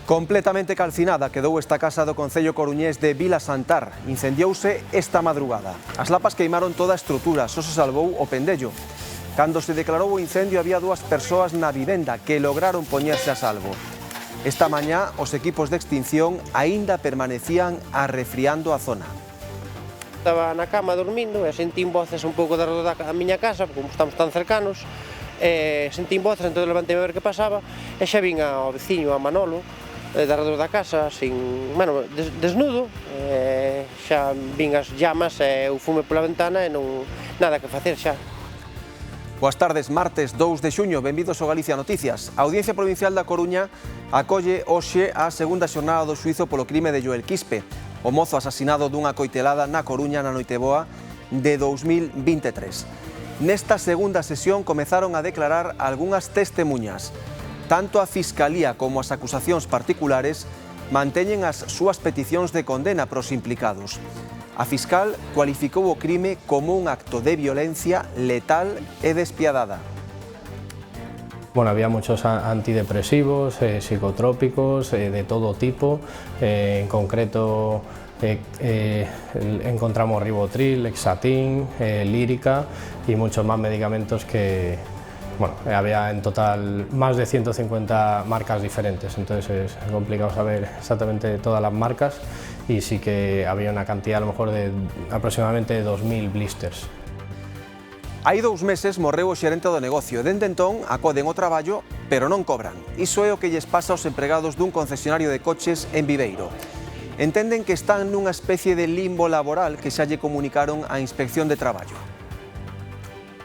Completamente calcinada quedou esta casa do concello coruñés de Vila Santar. Incendiouse esta madrugada. As lapas queimaron toda a estrutura, só se salvou o pendello. Cando se declarou o incendio había 2 persoas na vivenda que lograron poñerse a salvo. Esta mañá os equipos de extinción aínda permanecían arrefriando a zona. Estaba na cama dormindo e sentín voces un pouco dardo da miña casa, como estamos tan cercanos, sentín voces, entón levantei a ver que pasaba e xa vin ao veciño, a Manolo, dardo da casa, desnudo, xa vin as llamas e o fume pola ventana e non nada que facer xa. Boas tardes, martes 2 de xuño, benvidos ao Galicia Noticias. A Audiencia Provincial da Coruña acolle hoxe a segunda xornada do xuízo polo crime de Joel Quispe, o mozo asasinado dunha coitelada na Coruña na Noiteboa de 2023. Nesta segunda sesión comezaron a declarar algunhas testemuñas. Tanto a Fiscalía como as acusacións particulares manteñen as súas peticións de condena pros implicados. A fiscal cualificou o crime como un acto de violencia letal e despiadada. Bueno, había muchos antidepresivos, psicotrópicos, de todo tipo. En concreto encontramos Ribotril, Lexatin, Lírica y muchos más medicamentos que, bueno, había en total más de 150 marcas diferentes, entonces es complicado saber exactamente todas las marcas y sí que había una cantidad a lo mejor de aproximadamente 2.000 blisters. Hai 2 meses morreu o xerente do negocio. Dende entón acoden ao traballo, pero non cobran. Iso é o que lles pasa aos empregados dun concesionario de coches en Viveiro. Entenden que están nunha especie de limbo laboral que xa lle comunicaron á Inspección de Traballo.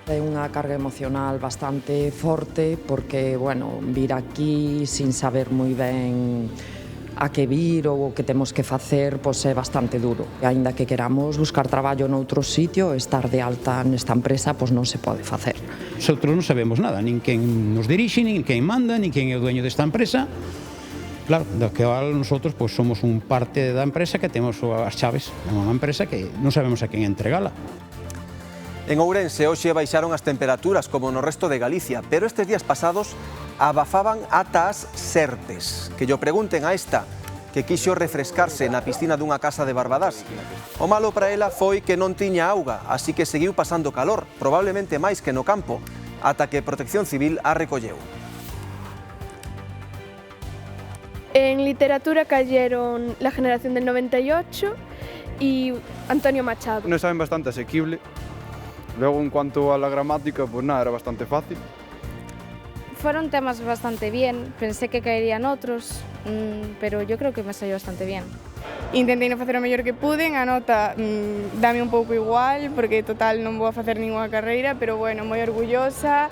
É unha carga emocional bastante forte porque, bueno, vir aquí sin saber moi ben a que vir ou o que temos que facer, pois é bastante duro. E aínda que queramos buscar traballo noutro sitio, estar de alta nesta empresa, pois non se pode facer. Nosotros non sabemos nada, nin quen nos dirixe, nin quen manda, nin quen é o dueño desta empresa. Claro, do que nosotros pois somos un parte da empresa que temos as chaves. É unha empresa que non sabemos a quen entregala. En Ourense hoxe baixaron as temperaturas como no resto de Galicia, pero estes días pasados abafaban ata as sertes. Que yo pregunten a esta, que quixo refrescarse na piscina dunha casa de Barbadás. O malo para ela foi que non tiña auga, así que seguiu pasando calor, probablemente máis que no campo, ata que Protección Civil a recolleu. En literatura cayeron La generación del 98 y Antonio Machado. Un examen bastante asequible. Luego, en cuanto a la gramática, pues nada, era bastante fácil. Fueron temas bastante bien, pensé que caerían otros, pero yo creo que me salió bastante bien. Intentei non facer o mellor que pude, a nota dame un pouco igual, porque total non vou a facer ninguna carreira, pero bueno, moi orgullosa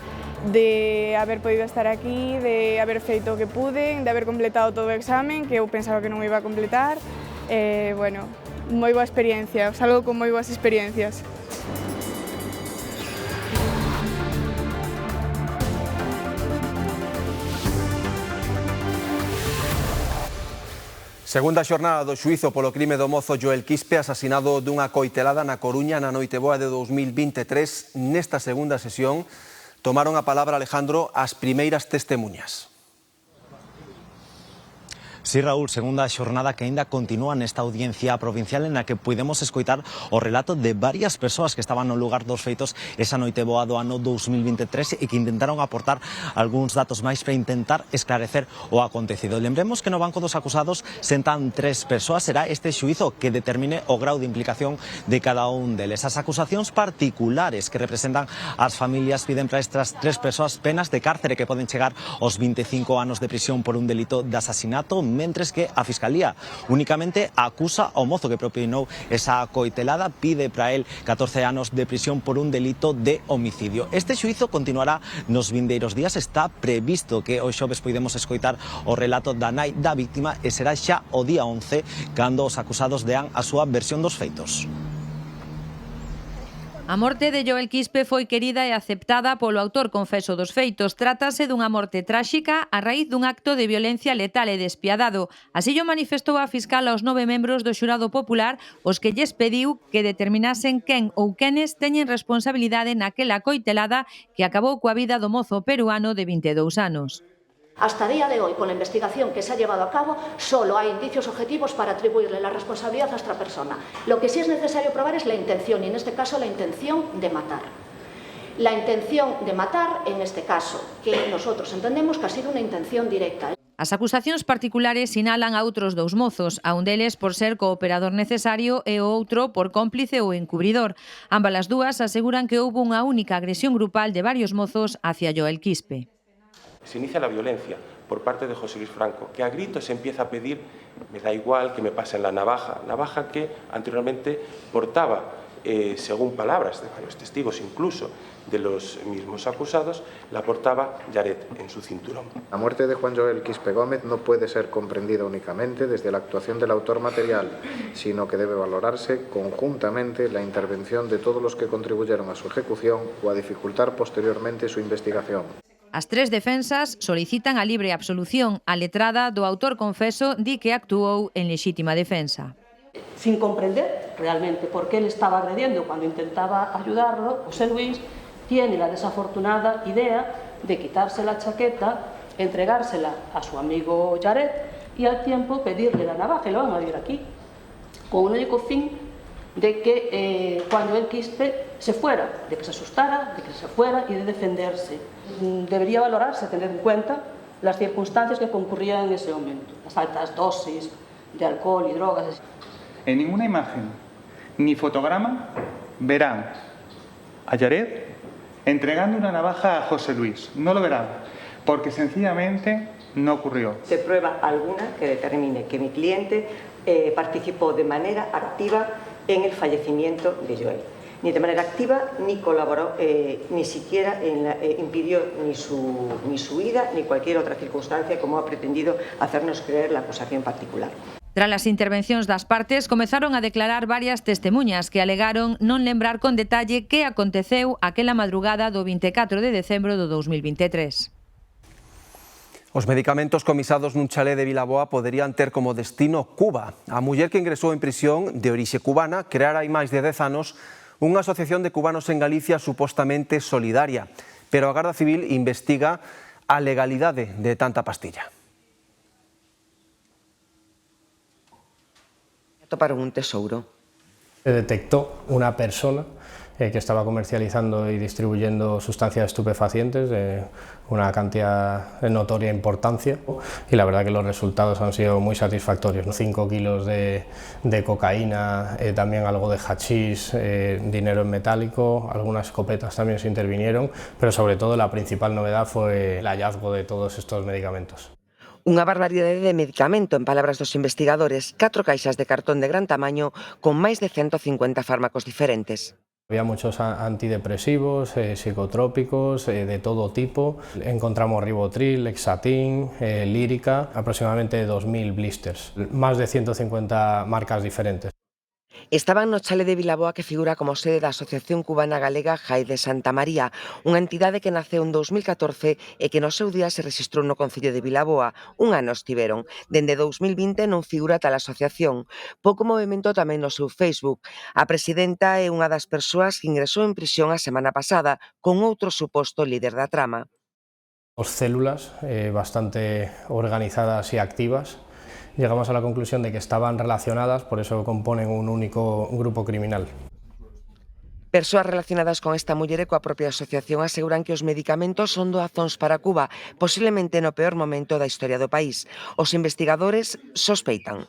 de haber podido estar aquí, de haber feito o que pude, de haber completado todo o examen, que eu pensaba que non iba a completar. Bueno, moi boa experiencia, salgo con moi boas experiencias. Segunda xornada do xuízo polo crime do mozo Joel Quispe, asasinado dunha coitelada na Coruña na Noiteboa de 2023. Nesta segunda sesión tomaron a palabra, Alejandro, as primeiras testemuñas. Sí, Raúl, segunda xornada que aínda continúa nesta audiencia provincial en la que podemos escoitar o relato de varias persoas que estaban no lugar dos feitos esa noite boa do ano 2023 e que intentaron aportar algúns datos máis para intentar esclarecer o acontecido. Lembremos que no banco dos acusados sentan 3 persoas. Será este xuízo que determine o grau de implicación de cada un deles. As acusacións particulares que representan as familias piden para estas 3 persoas penas de cárcere que poden chegar aos 25 anos de prisión por un delito de asasinato, mentres que a Fiscalía únicamente acusa ao mozo que propinou esa coitelada, pide para él 14 anos de prisión por un delito de homicidio. Este xuízo continuará nos vindeiros días. Está previsto que os xoves podemos escoitar o relato da nai da víctima e será xa o día 11 cando os acusados dean a súa versión dos feitos. A morte de Joel Quispe foi querida e aceptada polo autor confeso dos feitos. Trátase dunha morte tráxica a raíz dun acto de violencia letal e despiadado. Así o manifestou a fiscal aos 9 membros do xurado popular, os que lles pediu que determinasen quen ou quenes teñen responsabilidade naquela coitelada que acabou coa vida do mozo peruano de 22 anos. Hasta el día de hoy, con la investigación que se ha llevado a cabo, solo hay indicios objetivos para atribuirle la responsabilidad a esta persona. Lo que sí es necesario probar es la intención, y en este caso la intención de matar. La intención de matar, en este caso, que nosotros entendemos que ha sido una intención directa. As acusacións particulares sinalan a outros dous mozos, a un deles por ser cooperador necesario e o outro por cómplice ou encubridor. Ambas as dúas aseguran que houbo unha única agresión grupal de varios mozos hacia Joel Quispe. Se inicia la violencia por parte de José Luis Franco, que a gritos empieza a pedir, me da igual que me pasen la navaja que anteriormente portaba, según palabras de varios testigos, incluso de los mismos acusados, la portaba Yaret en su cinturón. La muerte de Juan Joel Quispe Gómez no puede ser comprendida únicamente desde la actuación del autor material, sino que debe valorarse conjuntamente la intervención de todos los que contribuyeron a su ejecución o a dificultar posteriormente su investigación. As tres defensas solicitan a libre absolución. A letrada do autor confeso di que actuou en lexítima defensa. Sin comprender realmente por qué él estaba agrediendo cuando intentaba ayudarlo, José Luis tiene la desafortunada idea de quitarse la chaqueta, entregársela a su amigo Yaret y al tiempo pedirle la navaja, y lo van a ver aquí, con un único fin de que Juan Joel Quispe se fuera, de que se asustara, de que se fuera y de defenderse. Debería valorarse, tener en cuenta las circunstancias que concurrían en ese momento, las altas dosis de alcohol y drogas. En ninguna imagen ni fotograma verán a Yaret entregando una navaja a José Luis. No lo verán, porque sencillamente no ocurrió. ¿Se prueba alguna que determine que mi cliente participó de manera activa en el fallecimiento de Joel? Ni de manera activa, ni colaboró, ni siquiera impidió ni su huida, ni cualquier otra circunstancia como ha pretendido hacernos creer la acusación particular. Tras as intervencións das partes, comezaron a declarar varias testemuñas que alegaron non lembrar con detalle que aconteceu aquela madrugada do 24 de decembro do 2023. Os medicamentos comisados nun chalé de Vilaboa poderían ter como destino Cuba. A muller que ingresou en prisión de orixe cubana creara hai máis de 10 anos unha asociación de cubanos en Galicia supostamente solidaria, pero a Garda Civil investiga a legalidade de tanta pastilla. Toparon un tesouro. Se detectó una persona que estaba comercializando y distribuyendo sustancias estupefacientes de una cantidad de notoria importancia, y la verdad que los resultados han sido muy satisfactorios. 5 kilos de cocaína, también algo de hachís, dinero en metálico, algunas escopetas también se intervinieron, pero sobre todo la principal novedad fue el hallazgo de todos estos medicamentos. Unha barbaridade de medicamento, en palabras dos investigadores, 4 caixas de cartón de gran tamaño con máis de 150 fármacos diferentes. Había muchos antidepresivos, psicotrópicos, de todo tipo. Encontramos Ribotril, Lexatin, Lírica, aproximadamente 2.000 blisters, más de 150 marcas diferentes. Estaban no chale de Vilaboa, que figura como sede da Asociación Cubana Galega Jai de Santa María, unha entidade que naceu en 2014 e que no seu día se rexistrou no Concello de Vilaboa. Un ano estiveron. Dende 2020 non figura tal asociación. Pouco movimento tamén no seu Facebook. A presidenta é unha das persoas que ingresou en prisión a semana pasada con outro suposto líder da trama. Dos células bastante organizadas y activas. Llegamos a la conclusión de que estaban relacionadas, por eso componen un único grupo criminal. Persoas relacionadas con esta muller e coa propia asociación aseguran que os medicamentos son doazóns para Cuba, posiblemente no peor momento da historia do país. Os investigadores sospeitan.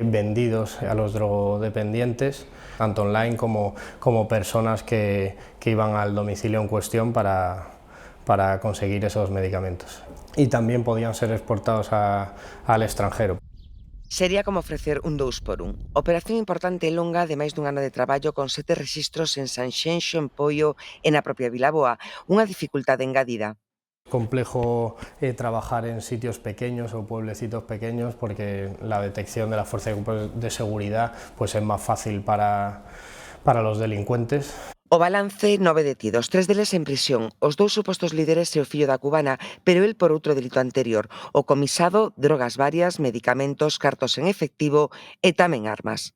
Vendidos a los drogodependientes, tanto online como personas que iban al domicilio en cuestión para conseguir esos medicamentos. Y también podían ser exportados al extranjero. Sería como ofrecer un 2x1. Operación importante e longa de máis dun ano de traballo con 7 rexistros en Sanxenxo, en Poio e na propia Vilaboa. Unha dificultade engadida. Complejo trabajar en sitios pequeños o pueblecitos pequeños porque la detección de la fuerza de seguridad pues es más fácil para los delincuentes. O balance, 9 detidos, 3 deles en prisión, os 2 supostos líderes e o fillo da cubana, pero el por outro delito anterior, o comisado, drogas varias, medicamentos, cartos en efectivo e tamén armas.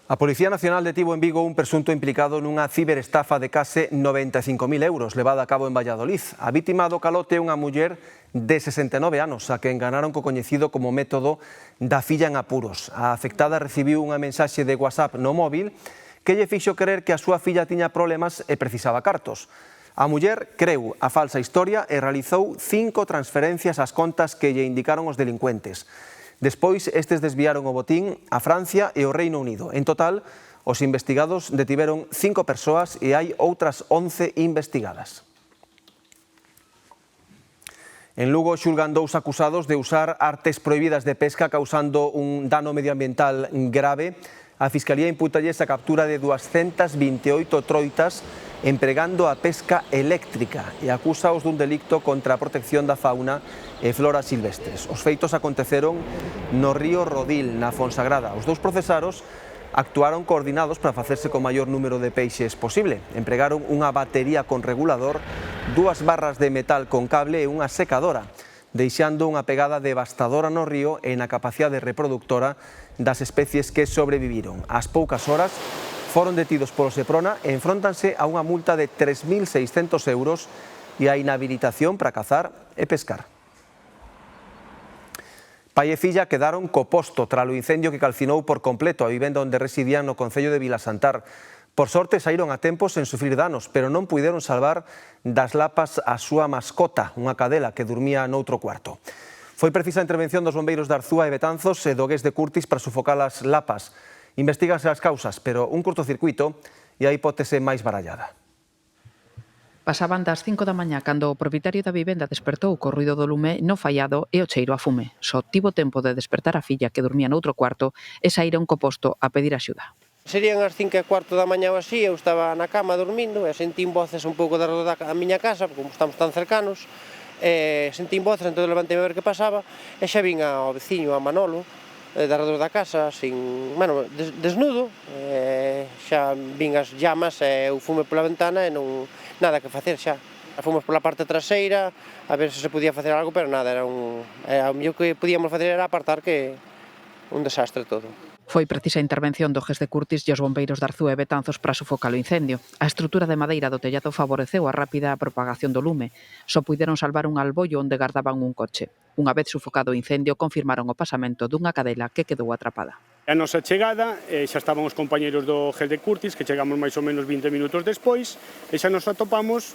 A Policía Nacional detivo en Vigo un presunto implicado nunha ciberestafa de case 95.000 euros levada a cabo en Valladolid. A vítima do calote é unha muller de 69 anos, a que enganaron co coñecido como método da filla en apuros. A afectada recibiu unha mensaxe de WhatsApp no móvil que lle fixo creer que a súa filla tiña problemas e precisaba cartos. A muller creu a falsa historia e realizou 5 transferencias ás contas que lle indicaron os delincuentes. Despois, estes desviaron o botín a Francia e o Reino Unido. En total, os investigados detiveron 5 persoas e hai outras 11 investigadas. En Lugo xulgan 2 acusados de usar artes prohibidas de pesca causando un dano medioambiental grave. A Fiscalía impútalles a captura de 228 troitas empregando a pesca eléctrica e acúsaos dun delicto contra a protección da fauna e flora silvestres. Os feitos aconteceron no río Rodil, na Fonsagrada. Os 2 procesados actuaron coordinados para facerse co maior número de peixes posible. Empregaron unha batería con regulador, 2 barras de metal con cable e unha secadora, deixando unha pegada devastadora no río e na capacidade reproductora das especies que sobreviviron. Ás poucas horas foron detidos polo Seprona e enfróntanse a unha multa de 3.600 euros e a inhabilitación para cazar e pescar. Pai e filla quedaron co posto tras o incendio que calcinou por completo a vivenda onde residían no concello de Vilasantar. Por sorte saíron a tempo sen sufrir danos, pero non puideron salvar das lapas a súa mascota, unha cadela que dormía noutro cuarto. Foi precisa a intervención dos bombeiros de Arzúa e Betanzos e do Gués de Curtis para sufocar as lapas. Investíganse as causas, pero un curtocircuito e a hipótese máis barallada. Pasaban das 5 da mañá cando o propietario da vivenda despertou co ruido do lume no faiado e o cheiro a fume. Só tivo tempo de despertar a filla que dormía noutro cuarto e saíron co posto a pedir axuda. Serían as 5:15 da mañá ou así, eu estaba na cama dormindo e sentín voces un pouco de redor da miña casa, como estamos tan cercanos, sentín voces, entón levantei a ver que pasaba e xa vin ao veciño, a Manolo, de redor da casa, desnudo, xa vin as llamas e eu fume pola ventana e non nada que facer xa. Fomos pola parte traseira a ver se se podía facer algo, pero nada, o mellor que podíamos facer era apartar, que un desastre todo. Foi precisa a intervención do Gués de Curtis e os bombeiros de Arzúa e Betanzos para sufocar o incendio. A estrutura de madeira do tellado favoreceu a rápida propagación do lume. Só puideron salvar un albollo onde gardaban un coche. Unha vez sufocado o incendio, confirmaron o pasamento dunha cadela que quedou atrapada. A nosa chegada, xa estaban os compañeiros do Gués de Curtis, que chegamos máis ou menos 20 minutos despois, e xa nos atopamos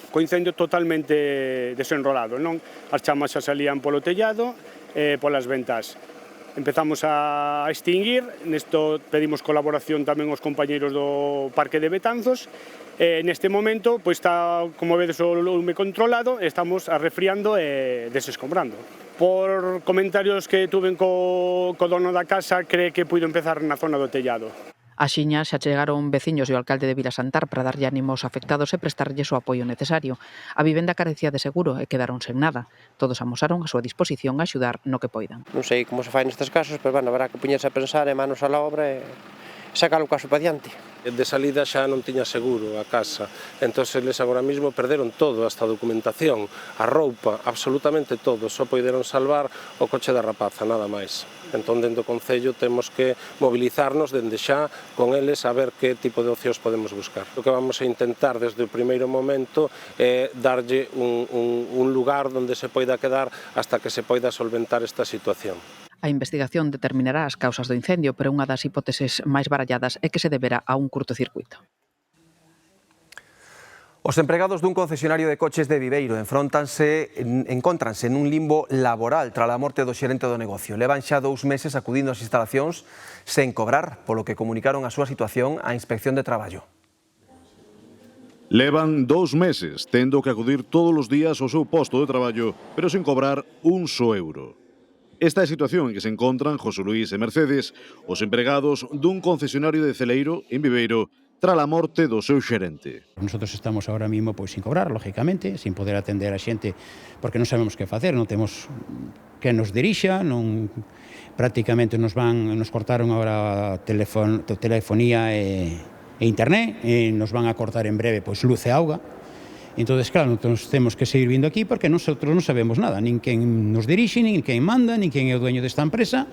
co incendio totalmente desenrolado, non? As chamas xa salían polo tellado e polas ventas. Empezamos a extinguir, nesto pedimos colaboración tamén aos compañeiros do Parque de Betanzos. Neste momento, pois está, como vedes, o lume controlado, estamos arrefriando e desescombrando. Por comentarios que tuven co dono da casa, cree que puido empezar na zona do tellado. A xiña xa chegaron veciños e o alcalde de Vilasantar para darlle ánimo aos afectados e prestarlles o apoio necesario. A vivenda carecía de seguro e quedaron sen nada. Todos amosaron a súa disposición a axudar no que poidan. Non sei como se fai nestes casos, pero habrá que poñerse a pensar e manos a la obra e sacar o caso para diante. De salida xa non tiña seguro a casa, entón eles agora mesmo perderon todo, hasta a documentación, a roupa, absolutamente todo, só poideron salvar o coche da rapaza, nada máis. Entón, dentro do Concello, temos que mobilizarnos dende xa con eles a ver que tipo de ocios podemos buscar. O que vamos a intentar desde o primeiro momento é darlle un lugar onde se poida quedar hasta que se poida solventar esta situación. A investigación determinará as causas do incendio, pero unha das hipóteses máis baralladas é que se debera a un curtocircuito. Os empregados dun concesionario de coches de Viveiro encóntranse nun limbo laboral tras a morte do xerente do negocio. Levan xa 2 meses acudindo ás instalacións sen cobrar, polo que comunicaron a súa situación á Inspección de Traballo. Levan 2 meses tendo que acudir todos os días ao seu posto de traballo, pero sen cobrar un só euro. Esta é a situación en que se encontran José Luis e Mercedes, os empregados dun concesionario de celeiro en Viveiro, tras a morte do seu xerente. Nosotros estamos ahora mismo sin cobrar, lógicamente, sin poder atender a xente, porque non sabemos que facer, non temos que nos dirixa, prácticamente nos cortaron agora telefonía e internet, e nos van a cortar en breve luz e auga. Entonces, claro, nosotros temos que seguir vindo aquí porque nosotros non sabemos nada, nin quen nos dirixe, nin quen manda, nin quen é o dueño desta empresa.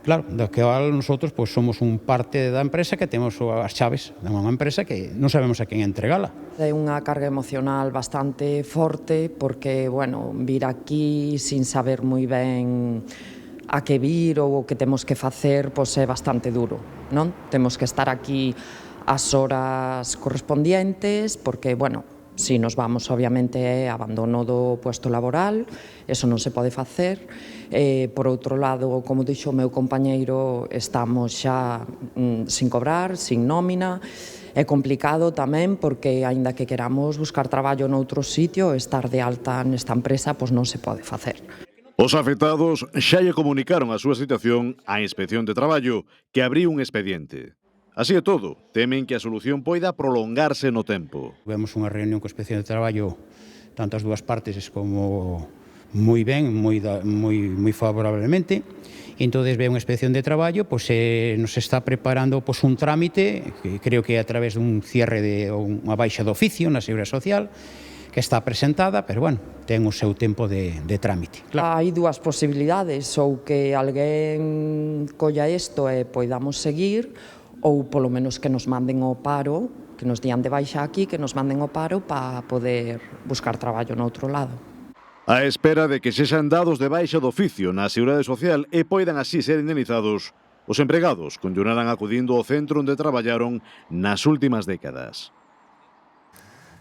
Claro, do que nosotros pues, somos un parte da empresa que temos as chaves de unha empresa que non sabemos a quen entregala. É unha carga emocional bastante forte porque, bueno, vir aquí sin saber moi ben a que vir ou o que temos que facer, pois é bastante duro, non? Temos que estar aquí as horas correspondientes porque, bueno, si nos vamos, obviamente, é abandono do puesto laboral, eso non se pode facer. Por outro lado, como dixo o meu compañeiro, estamos xa sin cobrar, sin nómina. É complicado tamén porque, aínda que queramos buscar traballo noutro sitio, estar de alta nesta empresa, pois non se pode facer. Os afectados xa lle comunicaron a súa situación á Inspección de Traballo, que abriu un expediente. Así é todo, temen que a solución poida prolongarse no tempo. Vemos unha reunión coa Inspección de Traballo, tanto as dúas partes como moi ben, moi favorablemente. E entón ve unha Inspección de Traballo, pois nos está preparando pois, un trámite, que creo que é a través dun cierre de unha baixa de oficio na Seguridade Social, que está presentada, pero, bueno, ten o seu tempo de trámite. Claro. Hai dúas posibilidades, ou que alguén colla isto e poidamos seguir, ou polo menos que nos manden ao paro, que nos dían de baixa aquí, que nos manden ao paro para poder buscar traballo no outro lado. A espera de que sexan dados de baixa do oficio na Seguridade Social e poidan así ser indemnizados, os empregados continuarán acudindo ao centro onde traballaron nas últimas décadas.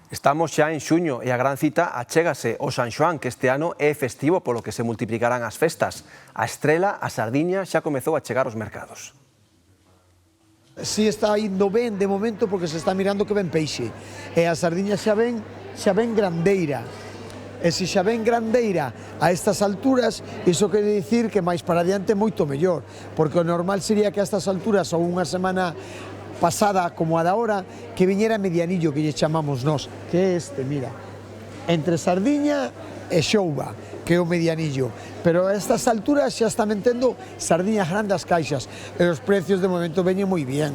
Estamos xa en xuño e a gran cita achégase o San Xoán, que este ano é festivo polo que se multiplicarán as festas. A estrela, a sardiña, xa comezou a chegar aos mercados. Si está indo ben de momento porque se está mirando que ven peixe. E a sardiña xa ven grandeira. E se xa ven grandeira a estas alturas, iso quere dicir que máis para adiante moito mellor, porque o normal sería que a estas alturas ou unha semana pasada como a da hora, que viñera medianillo, que lle chamamos nós, que é este, mira, entre sardiña e xouba, que é o medianillo, pero a estas alturas xa están metendo sardiñas grandes caixas, e os precios de momento veñen moi bien.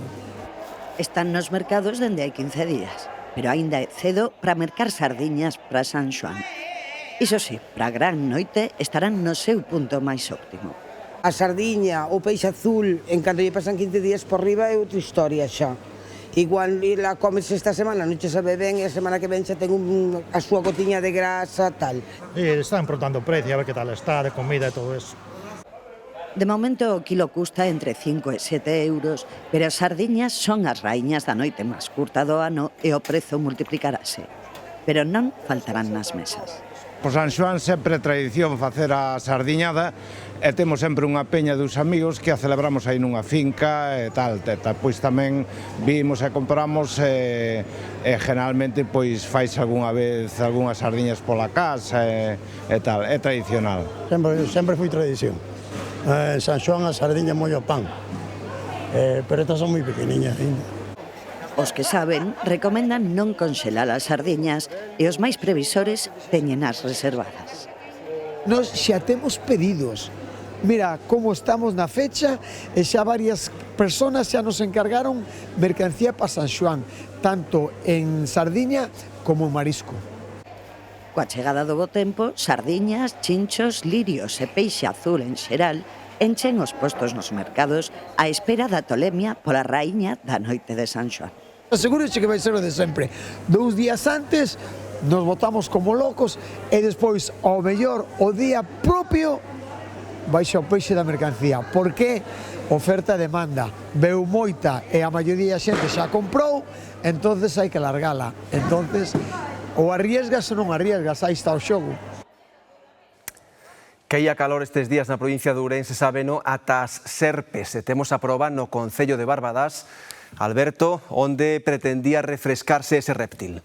Están nos mercados dende hai 15 días, pero aínda é cedo para mercar sardiñas para San Xoán. Iso sí, para a gran noite estarán no seu punto máis óptimo. A sardiña, o peixe azul, en canto lle pasan 15 días por riba é outra historia xa. Igual la comes esta semana, non che sabe ben, e a semana que ven xa ten a súa gotiña de grasa, tal. Están prontando o precio, a ver que tal está, de comida e todo eso. De momento o kilo custa entre 5 e 7 euros, pero as sardiñas son as raíñas da noite máis curta do ano e o prezo multiplicarase. Pero non faltarán nas mesas. Por San Xoán sempre é tradición facer a sardiñada e temos sempre unha peña dos amigos que a celebramos aí nunha finca e tal. Pois tamén vimos e compramos e generalmente pois fais algunha vez algunhas sardiñas pola casa e tal, é tradicional. Sempre foi tradición. San Xoán a sardiña mollo pan, pero estas son moi pequeniñas ainda. Os que saben recomendan non conxelar as sardiñas e os máis previsores teñenas reservadas. Nos xa temos pedidos. Mira como estamos na fecha e xa varias personas xa nos encargaron mercancía para San Xoán, tanto en sardiña como en marisco. Coa chegada do bo tempo, sardiñas, chinchos, lirios e peixe azul en xeral enchen os postos nos mercados á espera da tolemia pola raíña da noite de San Xoán. Asegúrese que vai ser o de sempre. 2 días antes nos botamos como locos e despois, ao mellor, o día propio baixa o peixe da mercancía. Por que? Oferta e demanda. Veu moita e a maioría da xente xa comprou, entonces hai que largala. Entonces, ou arriesgas ou non arriesgas, aí está o xogo. Que hai calor estes días na provincia de Ourense, sabeno, ata as serpes. E temos a proba no concello de Barbadás, Alberto, onde pretendía refrescarse ese réptil.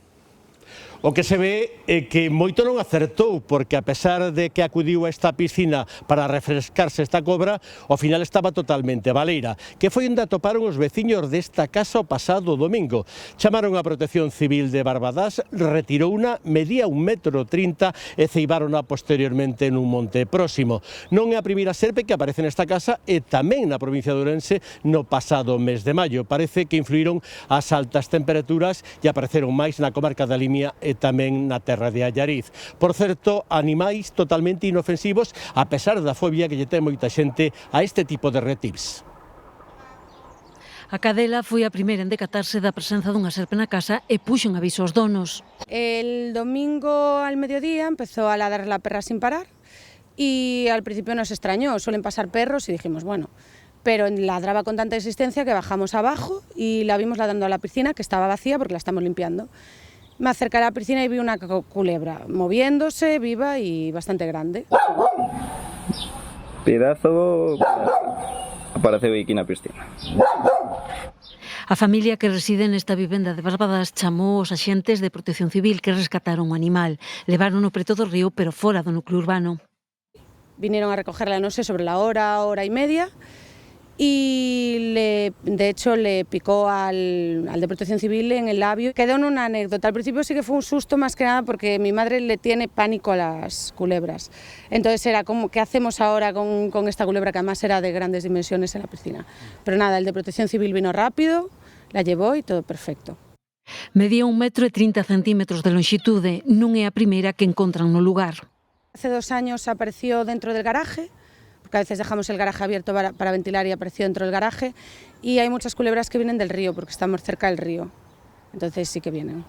O que se ve é que moito non acertou, porque a pesar de que acudiu a esta piscina para refrescarse esta cobra, ao final estaba totalmente baleira, que foi onde atoparon os veciños desta casa o pasado domingo. Chamaron a Protección Civil de Barbadás, retirouna, medía 1,30 metros e ceibárona posteriormente nun monte próximo. Non é a primeira serpe que aparece nesta casa e tamén na provincia de Ourense no pasado mes de maio. Parece que influíron as altas temperaturas e apareceron máis na comarca da Limia e e tamén na terra de Allariz. Por certo, animais totalmente inofensivos, a pesar da fobia que lle ten moita xente a este tipo de reptiles. A cadela foi a primeira en decatarse da presenza dunha serpe na casa e puxo un aviso aos donos. El domingo al mediodía empezó a ladrar la perra sin parar y al principio nos extrañó, suelen pasar perros y dijimos, bueno, pero ladraba con tanta insistencia que bajamos abajo y la vimos ladrando a la piscina, que estaba vacía porque la estamos limpiando. Me acerqué a la piscina y vi una culebra moviéndose, viva y bastante grande. Pedazo apareceu aquí na piscina. A familia que reside nesta vivenda de Barbadas chamou os axentes de Protección Civil que rescataron o animal. Levárono preto do río, pero fora do núcleo urbano. Vinieron a recogerla, no sé, sobre la hora y media, y de hecho le picó al de Protección Civil en el labio. Quedó en una anécdota. Al principio sí que fue un susto más que nada porque mi madre le tiene pánico a las culebras. Entonces era como, ¿qué hacemos ahora con esta culebra que además era de grandes dimensiones en la piscina? Pero nada, el de Protección Civil vino rápido, la llevó y todo perfecto. Medía 1,30 m de longitude, non é a primeira que encontran no lugar. Hace 2 años apareció dentro del garaje, porque a veces dejamos el garaje abierto para ventilar y apareció dentro del garaje, y hay muchas culebras que vienen del río, porque estamos cerca del río, entonces sí que vienen.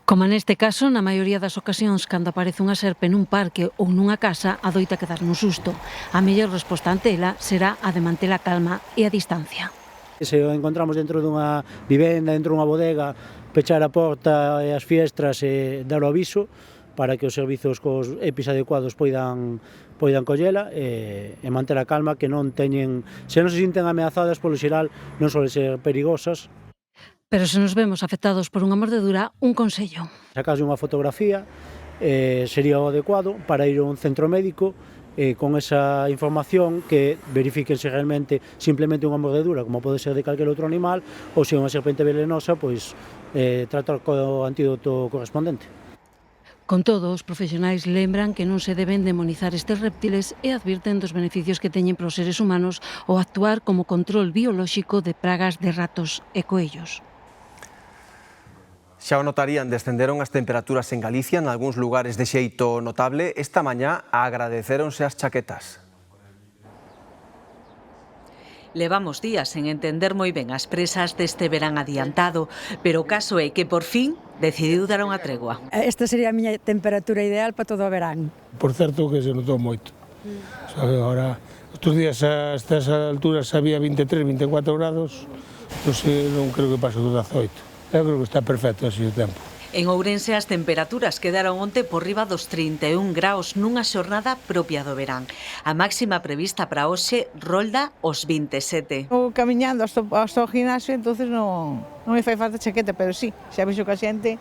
Como neste caso, na maioría das ocasións, cando aparece unha serpe nun parque ou nunha casa, adoita quedar nun susto. A mellor resposta ante ela será a de manter a calma e a distancia. Se o encontramos dentro dunha vivenda, dentro dunha bodega, pechar a porta e as fiestras e dar o aviso para que os servizos cos EPIs adecuados poidan collela e manter a calma, que non teñen, se non se sinten ameazadas, polo xeral non suelen ser perigosas. Pero se nos vemos afectados por unha mordedura, un consello. Sacarse unha fotografía sería o adecuado para ir a un centro médico con esa información, que verifiquen se realmente simplemente unha mordedura, como pode ser de calquer outro animal, ou se é unha serpente venenosa, pois tratar co antídoto correspondente. Con todo, os profesionais lembran que non se deben demonizar estes reptiles e advirten dos beneficios que teñen para os seres humanos ao actuar como control biolóxico de pragas de ratos e coellos. Xa o notarían, descenderon as temperaturas en Galicia, en algúns lugares de xeito notable. Esta mañá agradecéronse as chaquetas. Levamos días en entender moi ben as presas deste verán adiantado, pero o caso é que por fin decidiu dar unha tregua. Esta sería a miña temperatura ideal para todo o verán. Por certo que se notou moito. Sabe, agora, estes días a estas alturas había 23, 24 grados, non creo que pase do 18. Eu creo que está perfecto así o tempo. En Ourense as temperaturas quedaron onte por riba dos 31 graus nunha xornada propia do verán. A máxima prevista para hoxe rolda os 27. Estou camiñando hasta o gimnasio, entonces non me fai falta chaqueta, pero sí, xa vexo que a xente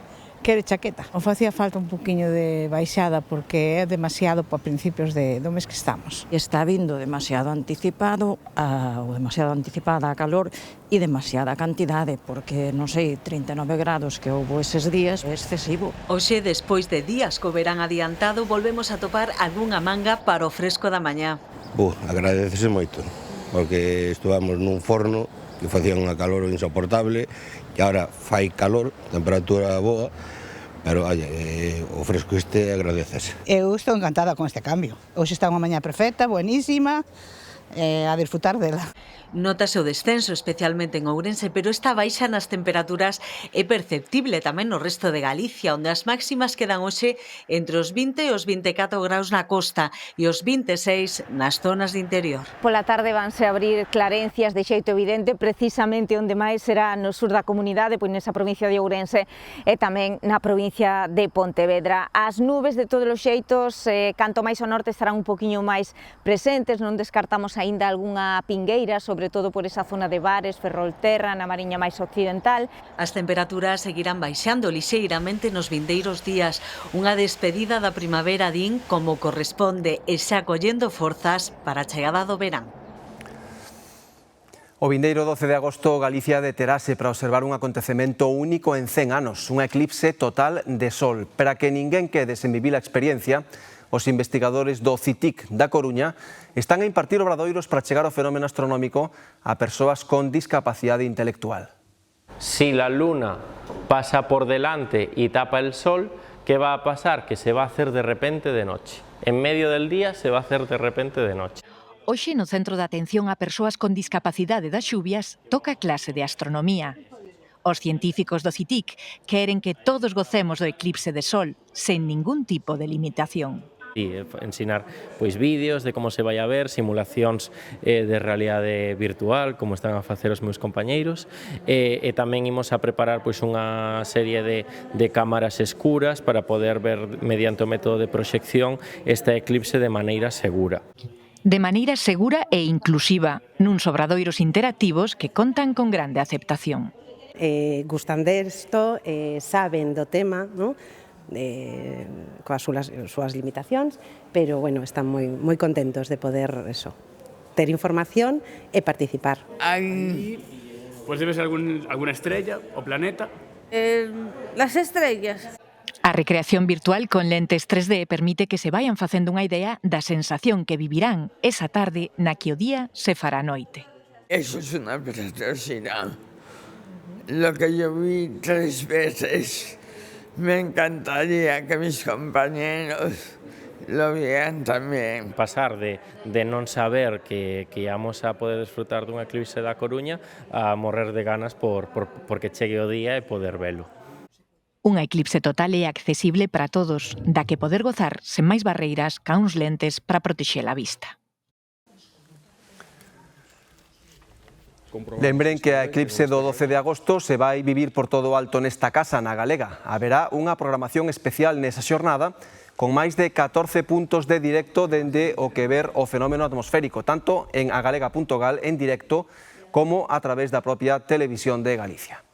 quere chaqueta. O facía falta un poquinho de baixada porque é demasiado para principios do mes que estamos. Está vindo demasiado anticipado ou demasiado anticipada a calor e demasiada cantidade, porque, non sei, 39 grados que houve eses días é excesivo. Hoxe, despois de días co verán adiantado, volvemos a topar algunha manga para o fresco da mañá. Agradecese moito, porque estuvamos nun forno que facía unha calor insoportable e agora fai calor, temperatura boa, pero o fresco este agradecese. Eu estou encantada con este cambio. Hoxe está unha mañá perfecta, buenísima, a disfrutar dela. Notase o descenso, especialmente en Ourense, pero esta baixa nas temperaturas é perceptible tamén no resto de Galicia, onde as máximas quedan hoxe entre os 20 e os 24 graus na costa e os 26 nas zonas de interior. Pola tarde vanse abrir clarencias de xeito evidente, precisamente onde máis será no sur da comunidade, pois nesa provincia de Ourense e tamén na provincia de Pontevedra. As nubes de todos os xeitos, canto máis ao norte, estarán un poquinho máis presentes, non descartamos aínda algunha pingueira, sobre todo por esa zona de Bares, Ferrolterra, na Mariña máis occidental. As temperaturas seguirán baixando lixeiramente nos vindeiros días, unha despedida da primavera, din, como corresponde, e xa collendo forzas para a chegada do verán. O vindeiro 12 de agosto Galicia deterase para observar un acontecemento único en 100 anos, un eclipse total de sol. Para que ninguén quede sen vivir a experiencia, os investigadores do CITIC da Coruña están a impartir obradoiros para chegar ao fenómeno astronómico a persoas con discapacidade intelectual. Si la luna pasa por delante y tapa el sol, ¿qué va a pasar? Que se va a hacer de repente de noche. En medio del día se va a hacer de repente de noche. Hoxe no Centro de Atención a Persoas con Discapacidade das Xubias toca clase de astronomía. Os científicos do CITIC queren que todos gocemos do eclipse de sol, sen ningún tipo de limitación. E ensinar pois vídeos de como se vai a ver, simulacións de realidade virtual, como están a facer os meus compañeiros, e tamén imos a preparar pois unha serie de cámaras escuras para poder ver mediante o método de proxección este eclipse de maneira segura. De maneira segura e inclusiva, nuns obradoiros interactivos que contan con grande aceptación. Gustan desto, saben do tema, ¿no? Coas súas limitacións, pero bueno, están moi contentos de poder ter información e participar. Pues debe ser alguna estrella o planeta. Las estrellas. A recreación virtual con lentes 3D permite que se vayan facendo unha idea da sensación que vivirán esa tarde na que o día se fará noite. Eso es una preciosidad. Lo que yo vi 3 veces, me encantaría que mis compañeros lo vieran tamén. Pasar de non saber que íamos a poder desfrutar dun eclipse da Coruña a morrer de ganas porque chegue o día e poder velo. Un eclipse total e accesible para todos, da que poder gozar sen máis barreiras ca uns lentes para protexer a vista. Lembren que a eclipse do 12 de agosto se vai vivir por todo o alto nesta casa, na Galega. Haberá unha programación especial nesa xornada con máis de 14 puntos de directo dende o que ver o fenómeno atmosférico, tanto en agalega.gal en directo como a través da propia Televisión de Galicia.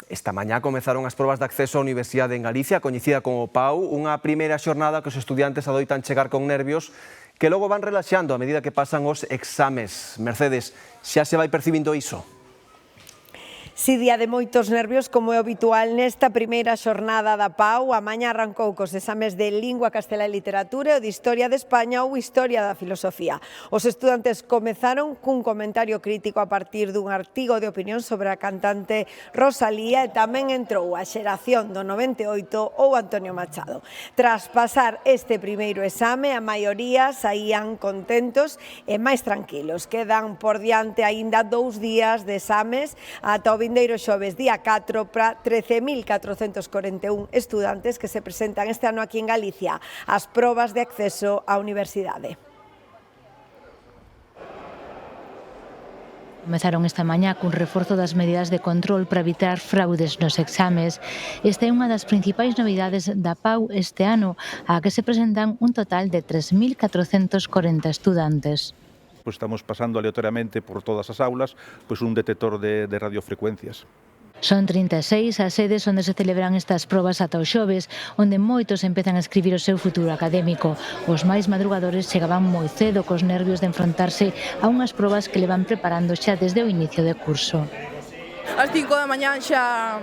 Esta mañá comezaron as probas de acceso á Universidade en Galicia, coñecida como PAU, unha primeira xornada que os estudiantes adoitan chegar con nervios que logo van relaxando a medida que pasan os exames. Mercedes, xa se vai percibindo iso? Si día de moitos nervios, como é habitual nesta primeira xornada da PAU, a mañá arrancou cos exames de Lingua Castelá e Literatura e o de Historia de España ou Historia da Filosofía. Os estudantes comezaron cun comentario crítico a partir dun artigo de opinión sobre a cantante Rosalía e tamén entrou a xeración do 98 ou Antonio Machado. Tras pasar este primeiro exame, a maioría saían contentos e máis tranquilos. Quedan por diante aínda 2 días de exames ata o vindeiro xoves día 4 para 13.441 estudantes que se presentan este ano aquí en Galicia ás probas de acceso á universidade. Comezaron esta mañá cun reforzo das medidas de control para evitar fraudes nos exames. Esta é unha das principais novidades da PAU este ano, a que se presentan un total de 3.440 estudantes. Pues estamos pasando aleatoriamente por todas as aulas pues un detector de radiofrecuencias. Son 36 as sedes onde se celebran estas probas ata o xoves, onde moitos empezan a escribir o seu futuro académico. Os máis madrugadores chegaban moi cedo cos nervios de enfrontarse a unhas probas que levan preparando xa desde o inicio de curso. Ás 5 da mañá xa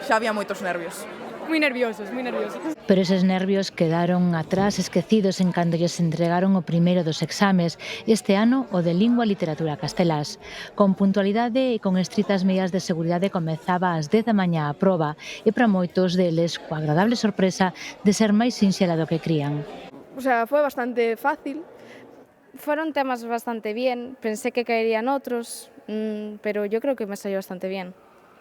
había moitos nervios. Moi nerviosos. Pero eses nervios quedaron atrás, esquecidos en cando lles entregaron o primeiro dos exames, este ano o de Lingua e Literatura castelás. Con puntualidade e con estritas medidas de seguridade comezaba ás 10 da mañá a proba e para moitos deles coa agradable sorpresa de ser máis sinxela do que crían. O sea, foi bastante fácil. Fueron temas bastante bien, pensé que caerían outros, pero yo creo que me salió bastante bien.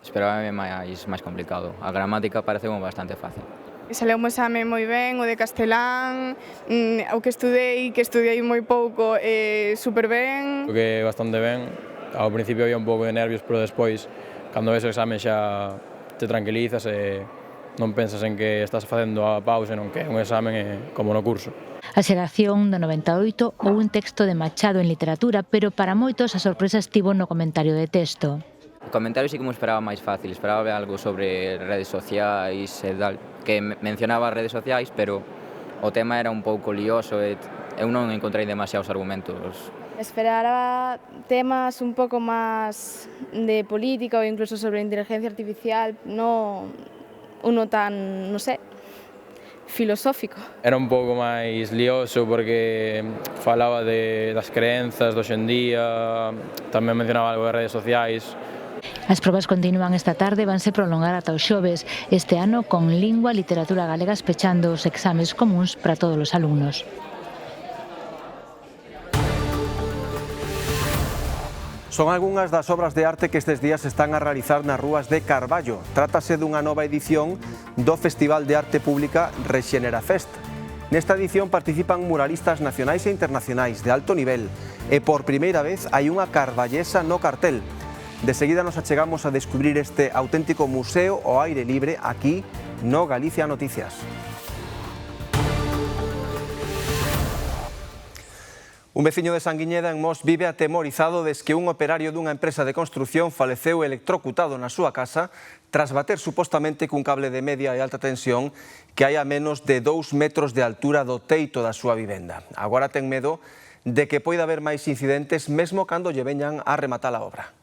Esperábame máis complicado. A gramática pareceu bastante fácil. Saleu un exame moi ben, o de castelán, o que estudei moi pouco, super ben. Creo que bastante ben. Ao principio había un pouco de nervios, pero despois, cando ves o exame xa te tranquilizas e non pensas en que estás facendo a pausa, non que é un exame como no curso. A xeración do 98 ou un texto de Machado en literatura, pero para moitos a sorpresa estivo no comentario de texto. O comentario sí que me esperaba máis fácil, esperaba ver algo sobre redes sociais e tal, que mencionaba redes sociais, pero o tema era un pouco lioso e eu non encontrei demasiados argumentos. Esperaba temas un pouco máis de política ou incluso sobre inteligencia artificial, non uno tan, non sei, filosófico. Era un pouco máis lioso porque falaba das creencias do hoxendía, tamén mencionaba algo de redes sociais. As probas continúan esta tarde e vanse prolongar ata o xoves, este ano con lingua e literatura galegas pechando os exames comuns para todos os alumnos. Son algunhas das obras de arte que estes días están a realizar nas rúas de Carballo. Trátase dunha nova edición do Festival de Arte Pública Rexenera Fest. Nesta edición participan muralistas nacionais e internacionais de alto nivel e por primeira vez hai unha carballesa no cartel. De seguida nos achegamos a descubrir este auténtico museo ao aire libre aquí no Galicia Noticias. Un veciño de Sanguiñeda en Mos vive atemorizado des que un operario dunha empresa de construción faleceu electrocutado na súa casa tras bater supostamente cun cable de media e alta tensión que hai a menos de 2 metros de altura do teito da súa vivenda. Agora ten medo de que poida haber máis incidentes mesmo cando lle veñan a rematar a obra.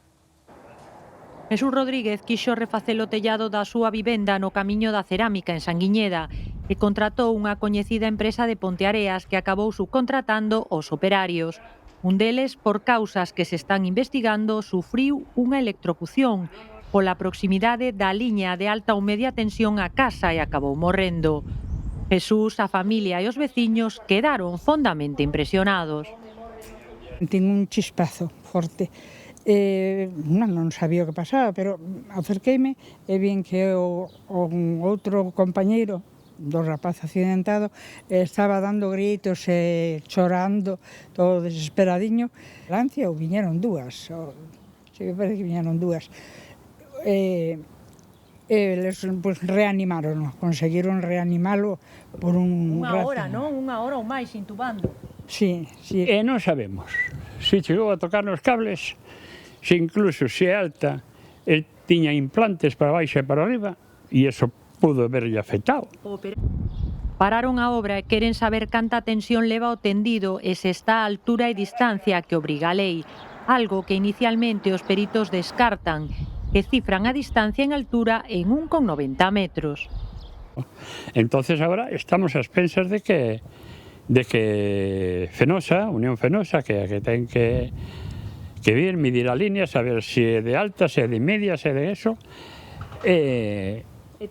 Jesús Rodríguez quixo refacer o tellado da súa vivenda no Camiño da Cerámica en Sanguiñeda e contratou unha coñecida empresa de Ponteareas que acabou subcontratando os operarios. Un deles, por causas que se están investigando, sufriu unha electrocución pola proximidade da liña de alta ou media tensión á casa e acabou morrendo. Jesús, a familia e os veciños quedaron fondamente impresionados. Ten un chispazo forte. Non sabía o que pasaba, pero acerqueime e vin que o outro compañeiro do rapaz accidentado estaba dando gritos e chorando, todo desesperadiño. Lancia ou viñeron dúas, me parece que viñeron dúas. Eles reanimaron, conseguiron reanimalo por un rato. Unha hora, non? Unha hora ou máis intubando. Sí, sí. E non sabemos se chegou a tocar nos cables, se incluso se alta, el tiña implantes para baixo e para arriba, e eso pudo haberlle afectado. Pararon a obra e queren saber canta tensión leva o tendido e se está a altura e distancia que obriga a lei, algo que inicialmente os peritos descartan, que cifran a distancia en altura en 1,90 metros. Entonces agora estamos a expensas de que Fenosa, Unión Fenosa, que ten que vir, medir a línea, saber se é de alta, se é de media, se é de eso.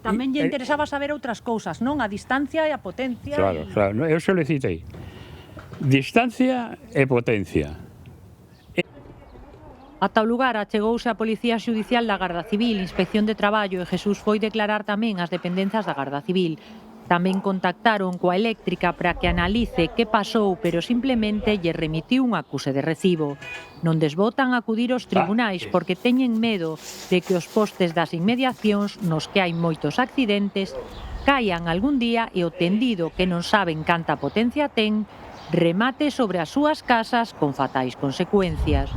Tamén lle interesaba saber outras cousas, non? A distancia e a potencia. Claro, claro, eu solicitei distancia e potencia. Ata o lugar achegouse a Policía Xudicial da Garda Civil, Inspección de Traballo e Jesús foi declarar tamén as dependenzas da Garda Civil. Tamén contactaron coa eléctrica para que analice que pasou, pero simplemente lle remitiu un acuse de recibo. Non desbotan acudir aos tribunais porque teñen medo de que os postes das inmediacións nos que hai moitos accidentes caian algún día e o tendido, que non saben canta potencia ten, remate sobre as súas casas con fatais consecuencias.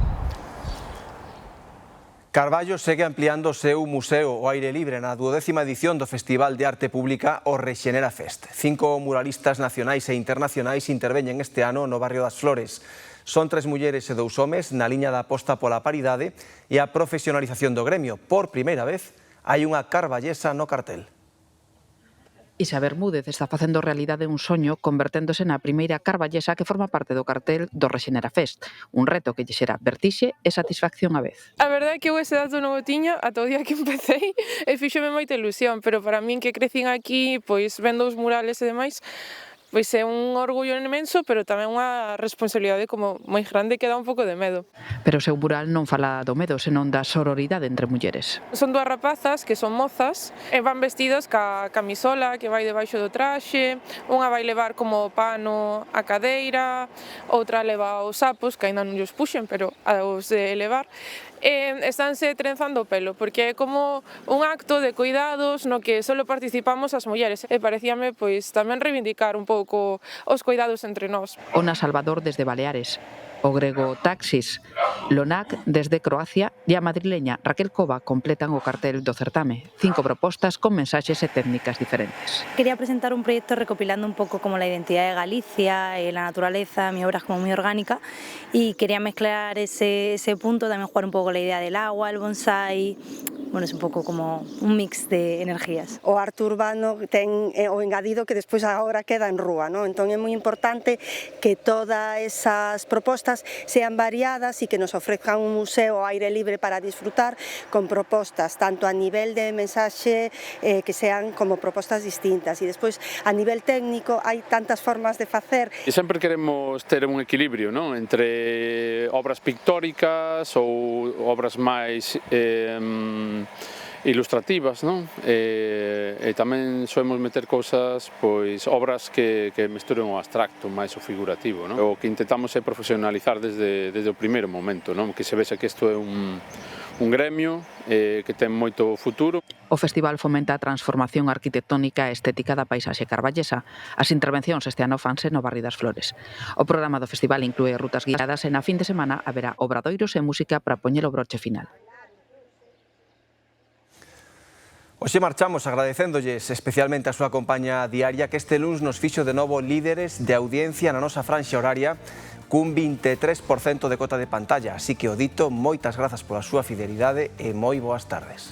Carballo segue ampliando o seu museo ao aire libre na 12ª edición do Festival de Arte Pública o Rexenera Fest. 5 muralistas nacionais e internacionais interveñen este ano no barrio das Flores. Son 3 mulleres e 2 homes na liña da aposta pola paridade e a profesionalización do gremio. Por primeira vez hai unha carballesa no cartel. Isa Bermúdez está facendo realidade un soño converténdose na primeira carballesa que forma parte do cartel do Rexenera Fest, un reto que lle xera vertixe e satisfacción á vez. A verdade é que eu ese dato non o tiña ata o día que empecé e fíxome moita ilusión, pero para min que crecín aquí, pois vendo os murales e demais, pois é un orgullo inmenso, pero tamén unha responsabilidade como moi grande que dá un pouco de medo. Pero o seu mural non fala do medo, senón da sororidade entre mulleres. Son 2 rapazas que son mozas e van vestidas ca camisola que vai debaixo do traxe, unha vai levar como pano a cadeira, outra leva os sapos, que ainda non os puxen, pero os de levar, e estánse trenzando o pelo, porque é como un acto de cuidados no que só participamos as mulleres, e parecíame pois tamén reivindicar un pouco os cuidados entre nós. Ona Salvador desde Baleares. O grego Taxis, Lonac desde Croacia e a madrileña Raquel Cova completan o cartel do certame. 5 propostas con mensaxes e técnicas diferentes. Quería presentar un proyecto recopilando un poco como la identidad de Galicia, la naturaleza, mi obra es como muy orgánica y quería mezclar ese punto, también jugar un poco con la idea del agua, el bonsai. Bueno, es un pouco como un mix de energías. O arte urbano ten o engadido que despois a obra queda en rúa, non? Entón é moi importante que todas esas propostas sean variadas e que nos ofrezcan un museo ao aire libre para disfrutar con propostas tanto a nivel de mensaxe que sean como propostas distintas e despois a nivel técnico hai tantas formas de facer. E sempre queremos ter un equilibrio, non? Entre obras pictóricas ou obras máis ilustrativas, non? E tamén soemos meter cousas, pois, obras que mesturen o abstracto máis o figurativo, non? O que intentamos é profesionalizar desde o primeiro momento, non? Que se vexa que isto é un gremio que ten moito futuro. O festival fomenta a transformación arquitectónica e estética da paisaxe carballesa. As intervencións este ano fanse no Barrio das Flores. O programa do festival inclúe rutas guiadas e na fin de semana haberá obradoiros e música para poñer o broche final. Hoxe marchamos agradecéndolles especialmente a súa compañía diaria que este luns nos fixo de novo líderes de audiencia na nosa franxa horaria cun 23% de cota de pantalla. Así que o dito, moitas grazas pola súa fidelidade e moi boas tardes.